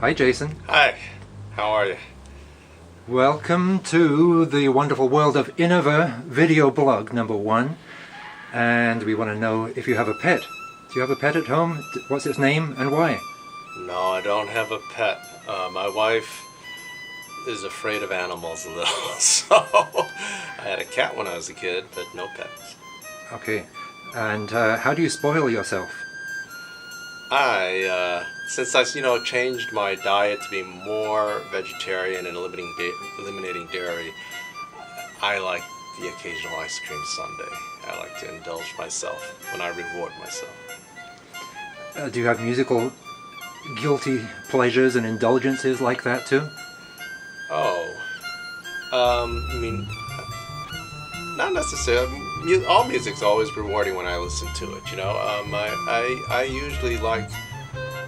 Hi, Jason. Hi, how are you? Welcome to the wonderful world of Innova video blog #1. And we want to know if you have a pet. Do you have a pet at home? What's its name and why? No, I don't have a pet. My wife is afraid of animals a little, so I had a cat when I was a kid, but no pets. Okay. And how do you spoil yourself? Since I, changed my diet to be more vegetarian and eliminating dairy, I like the occasional ice cream sundae. I like to indulge myself when I reward myself. Do you have musical guilty pleasures and indulgences like that too? Not necessarily. All music's always rewarding when I listen to it. I usually like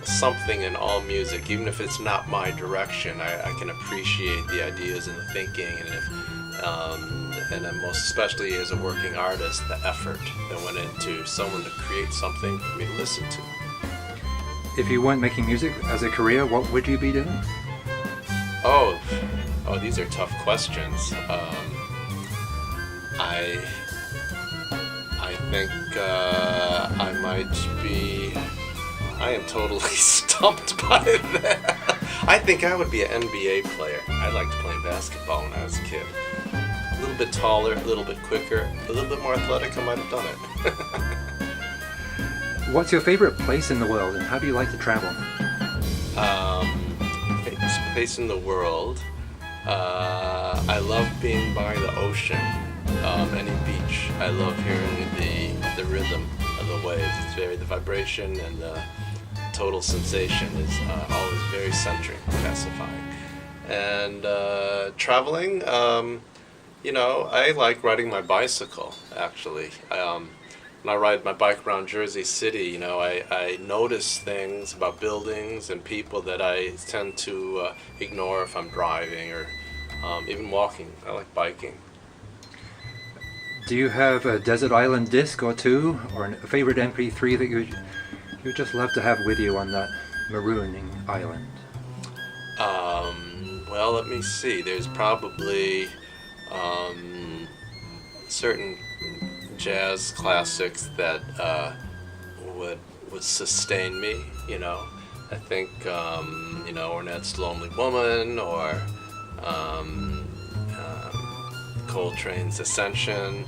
something in all music, even if it's not my direction. I can appreciate the ideas and the thinking, and then most especially as a working artist, the effort that went into someone to create something for me to listen to. If you weren't making music as a career, what would you be doing? Oh, these are tough questions. I think I am totally stumped by that. I think I would be an NBA player. I liked playing basketball when I was a kid. A little bit taller, a little bit quicker, a little bit more athletic, I might have done it. What's your favorite place in the world, and how do you like to travel? Famous place in the world. I love being by the ocean, any beach. I love hearing the rhythm of the waves. The vibration and the total sensation is always very centering, pacifying. And traveling, I like riding my bicycle, actually. When I ride my bike around Jersey City, I notice things about buildings and people that I tend to ignore if I'm driving or even walking. I like biking. Do you have a desert island disc or two, or a favorite MP3 that you just love to have with you on that marooning island? Well, let me see. There's probably certain jazz classics that would sustain me. I think Ornette's "Lonely Woman" or Coltrane's "Ascension."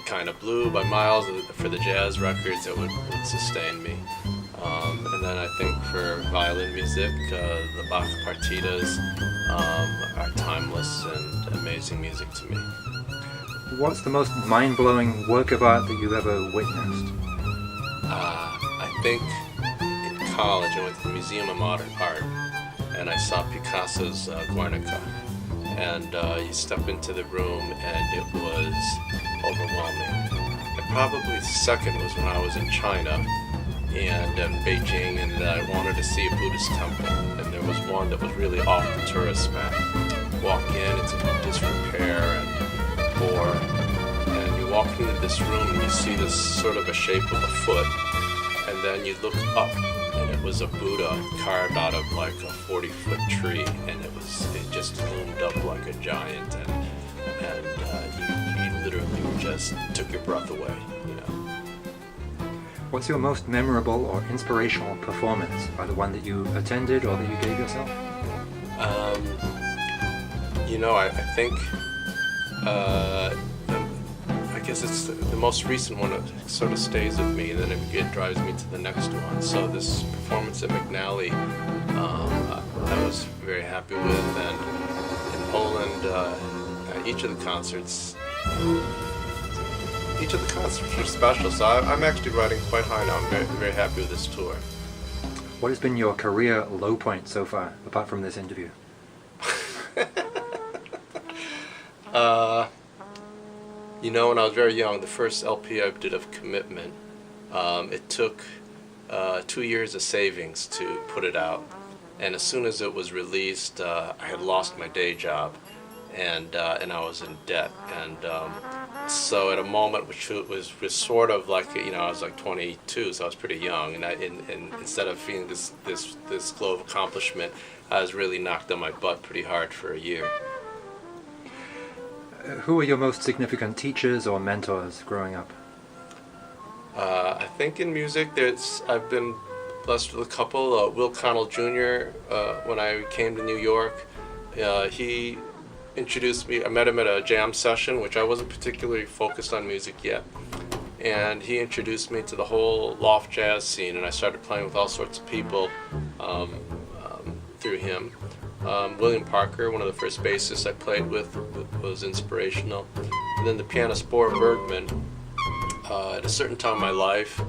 Kind of Blue by Miles for the jazz records that would sustain me. And then I think for violin music, the Bach partitas are timeless and amazing music to me. What's the most mind-blowing work of art that you've ever witnessed? I think in college I went to the Museum of Modern Art and I saw Picasso's Guernica. And you step into the room and it was overwhelming. And probably the second was when I was in China and in Beijing, and I wanted to see a Buddhist temple. And there was one that was really off the tourist map. Walk in, it's in disrepair and poor. And you walk into this room and you see this sort of a shape of a foot. And then you look up and it was a Buddha carved out of like a 40-foot tree, and it just loomed up like a giant, and you literally just took your breath away. What's your most memorable or inspirational performance, either one that you attended or that you gave yourself? I think I guess it's the most recent one that sort of stays with me, and then it drives me to the next one. So this performance at McNally, I was very happy with, and in Poland, each of the concerts were special. So I'm actually riding quite high now. I'm very, very happy with this tour. What has been your career low point so far, apart from this interview? When I was very young, the first LP I did of Commitment, it took 2 years of savings to put it out. And as soon as it was released, I had lost my day job, and I was in debt. And so at a moment which was sort of like, I was like 22, so I was pretty young, and instead of feeling this glow of accomplishment, I was really knocked on my butt pretty hard for a year. Who are your most significant teachers or mentors growing up? I think in music, I've been blessed with a couple. Will Connell Jr., when I came to New York, he introduced me. I met him at a jam session, which I wasn't particularly focused on music yet, and he introduced me to the whole loft jazz scene, and I started playing with all sorts of people through him. William Parker, one of the first bassists I played with, was inspirational. And then the pianist Boer Bergman, at a certain time in my life,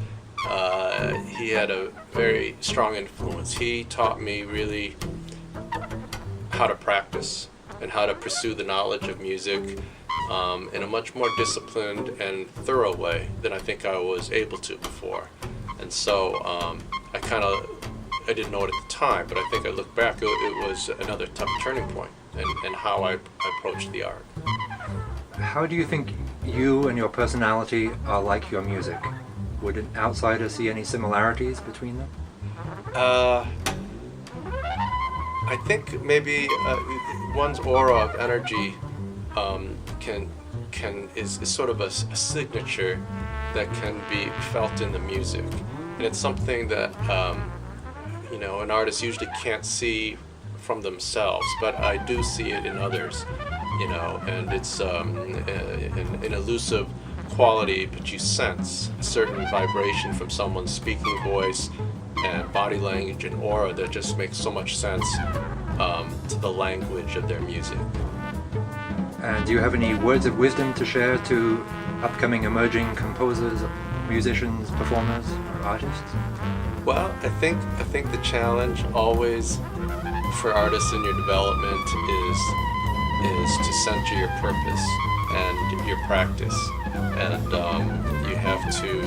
he had a very strong influence. He taught me really how to practice and how to pursue the knowledge of music in a much more disciplined and thorough way than I think I was able to before. And so I didn't know it at the time, but I think I look back, it was another tough turning point in how I approached the art. How do you think you and your personality are like your music? Would an outsider see any similarities between them? I think maybe one's aura of energy is sort of a signature that can be felt in the music, and it's something that an artist usually can't see from themselves, but I do see it in others, and it's an elusive quality, but you sense a certain vibration from someone's speaking voice and body language and aura that just makes so much sense to the language of their music. And do you have any words of wisdom to share to upcoming emerging composers, musicians, performers, or artists? Well, I think the challenge always for artists in your development is to center your purpose and your practice, and you have to.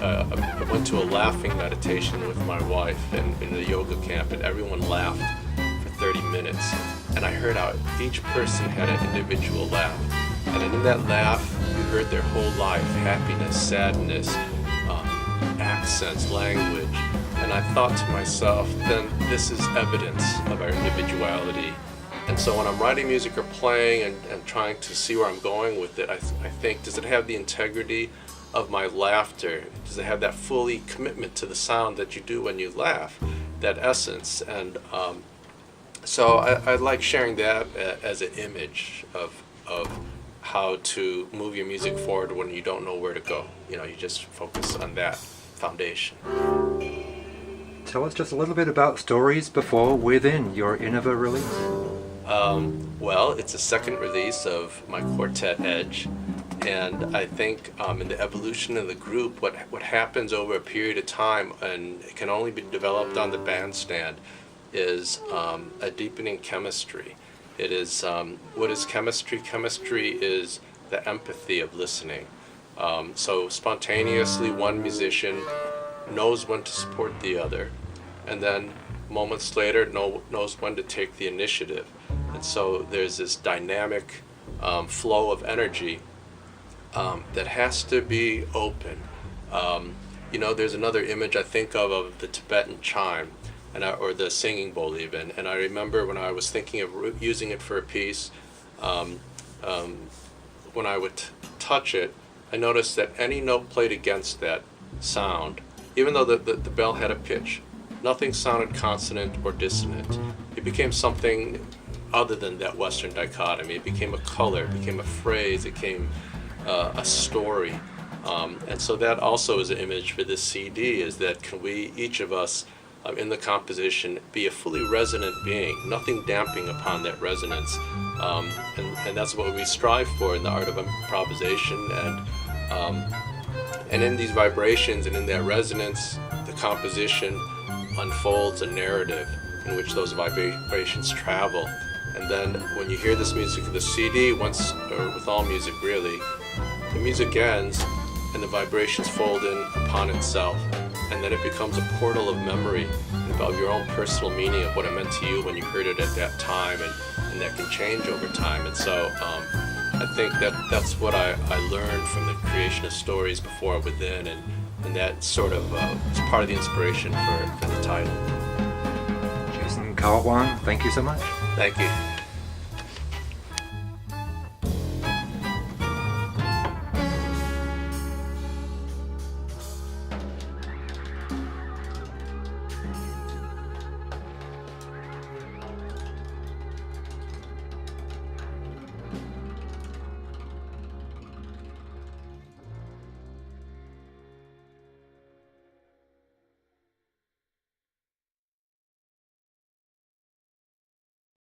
I went to a laughing meditation with my wife in a yoga camp, and everyone laughed for 30 minutes, and I heard how each person had an individual laugh, and in that laugh you heard their whole life: happiness, sadness, accents, language. And I thought to myself, then this is evidence of our individuality. And so when I'm writing music or playing and trying to see where I'm going with it, I think, does it have the integrity of my laughter? Does it have that fully commitment to the sound that you do when you laugh, that essence? And so I like sharing that as an image of how to move your music forward when you don't know where to go. You just focus on that foundation. Tell us just a little bit about Stories Before Within, your innova release. Well, it's a second release of my quartet Edge, and I think in the evolution of the group, what happens over a period of time, and it can only be developed on the bandstand, is a deepening chemistry. It is, what is chemistry? Chemistry is the empathy of listening. So spontaneously, one musician knows when to support the other, and then moments later knows when to take the initiative. And so there's this dynamic flow of energy that has to be open. There's another image I think of the Tibetan chime, or the singing bowl even. And I remember when I was thinking of using it for a piece, when I would touch it, I noticed that any note played against that sound, even though the bell had a pitch, nothing sounded consonant or dissonant. It became something other than that Western dichotomy. It became a color, it became a phrase, it became a story. And so that also is an image for this CD, is that can we, each of us in the composition, be a fully resonant being, nothing damping upon that resonance. And that's what we strive for in the art of improvisation. And in these vibrations and in that resonance, the composition unfolds a narrative in which those vibrations travel. And then when you hear this music of the CD, or with all music really, the music ends and the vibrations fold in upon itself. And then it becomes a portal of memory about your own personal meaning of what it meant to you when you heard it at that time, and that can change over time. And so I think that's what I learned from the creation of stories before within, and that sort of is part of the inspiration for the title. Jason Kao Hwang, thank you so much. Thank you.